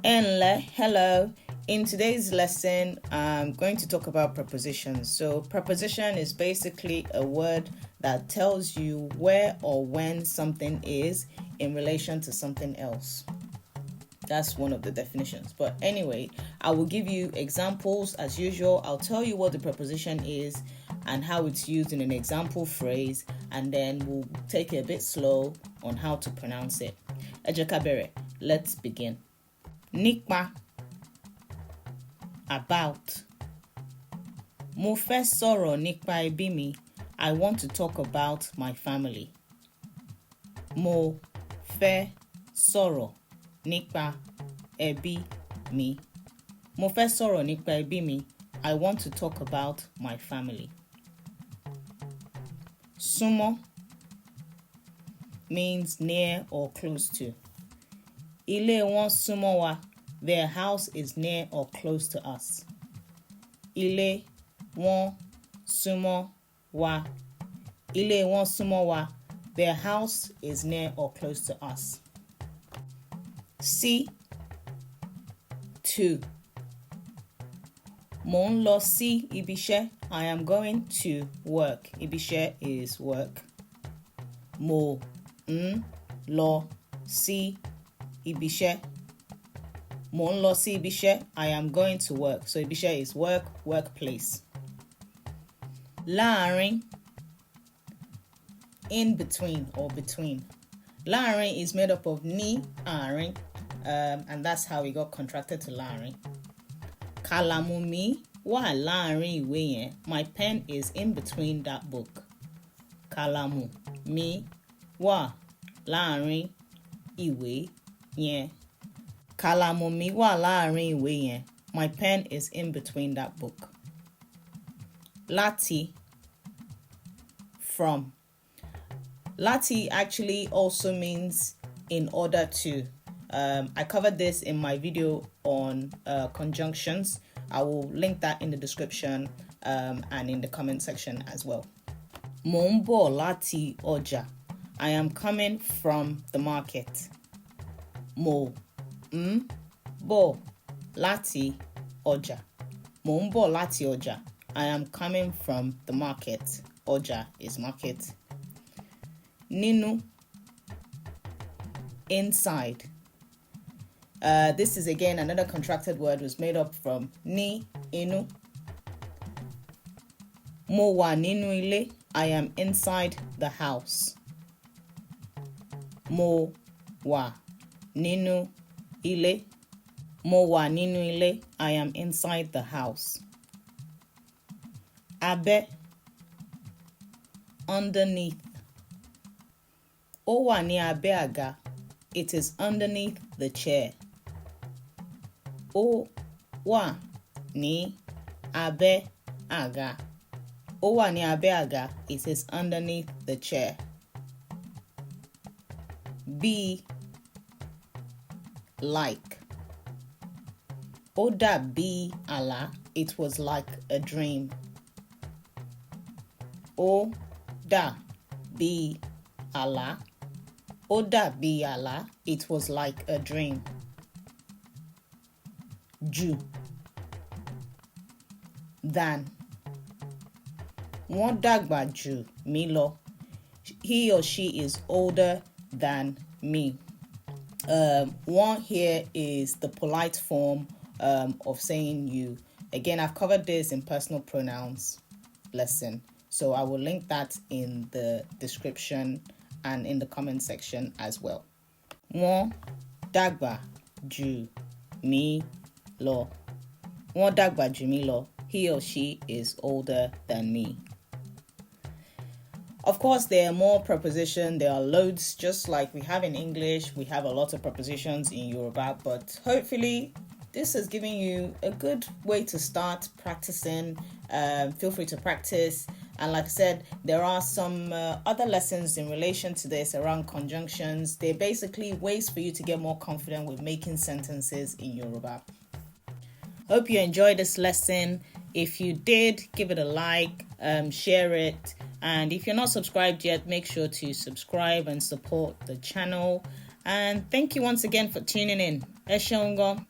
Hello. In today's lesson, I'm going to talk about prepositions. So preposition is basically a word that tells you where or when something is in relation to something else. That's one of the definitions. But anyway, I will give you examples as usual. I'll tell you what the preposition is and how it's used in an example phrase, and then we'll take it a bit slow on how to pronounce it. Ẹ jẹ́ ká bẹ̀rẹ̀. Let's begin. Nípa, about. Mo fẹ́ sọ̀rọ̀ nípa ẹbí mi. I want to talk about my family. Mo fẹ́ sọ̀rọ̀ nípa ẹbí mi. Mo fẹ́ sọ̀rọ̀ nípa ẹbí mi. I want to talk about my family. Súnmọ́ means near or close to. Ilé wọn súnmọ́ wa. Their house is near or close to us. Ilé wọn súnmọ́ wa. Ilé wọn súnmọ́ wa. Their house is near or close to us. Sí, to. Mò ń lọ sí ibiṣẹ́. I am going to work. Ibiṣẹ́ is work. Mo ń lọ sí ibiṣẹ́. Mo ń lọ sí ibiṣẹ́. I am going to work. So ibiṣẹ́ is work, workplace. Láàárín, in between or between. Láàárín is made up of ní, àárín, and that's how it got contracted to láàárín. Kàlàmù mi wà láàárín ìwé yẹn. My pen is in between that book. Kàlàmù mi wà láàárín ìwé yẹn. Kàlàmù mi wà láàárín ìwé yẹn. My pen is in between that book. Láti, from. Láti actually also means in order to. I covered this in my video on conjunctions. I will link that in the description and in the comment section as well. Mò ń bọ̀ láti ọjà. I am coming from the market. Mò ń bọ̀ láti ọjà. Mò ń bọ̀ láti ọjà. I am coming from the market. Ọjà is market. Nínú, inside. This is again another contracted word, was made up from ní, inú. Mo wà nínú ilé. I am inside the house. Mo wà nínú ilé. Mo wà nínú ilé. I am inside the house. Abẹ́, underneath. Ó wà ní abẹ́ àga. It is underneath the chair. Ó wà ní abẹ́ àga. Ó wà ní abẹ́ àga. It is underneath the chair. Be, like. Ó dàbí àlá. It was like a dream. Ó dàbí àlá. Ó dàbí àlá. It was like a dream. Jù, than. Wọ́n dàgbà jù mí lọ. He or she is older than me. One here is the polite form of saying you. Again, I've covered this in personal pronouns lesson. So I will link that in the description and in the comment section as well. Wọ́n dàgbà jù mí lọ. Wọ́n dàgbà jù mí lọ. He or she is older than me. Of course, there are more prepositions. There are loads, just like we have in English. We have a lot of prepositions in Yoruba, but hopefully this has given you a good way to start practicing. Feel free to practice. And like I said, there are some other lessons in relation to this around conjunctions. They're basically ways for you to get more confident with making sentences in Yoruba. Hope you enjoyed this lesson. If you did, give it a like, share it. And if you're not subscribed yet, make sure to subscribe and support the channel. And thank you once again for tuning in. Ẹ ṣeun gan.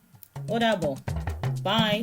Ó dàbọ̀. Bye.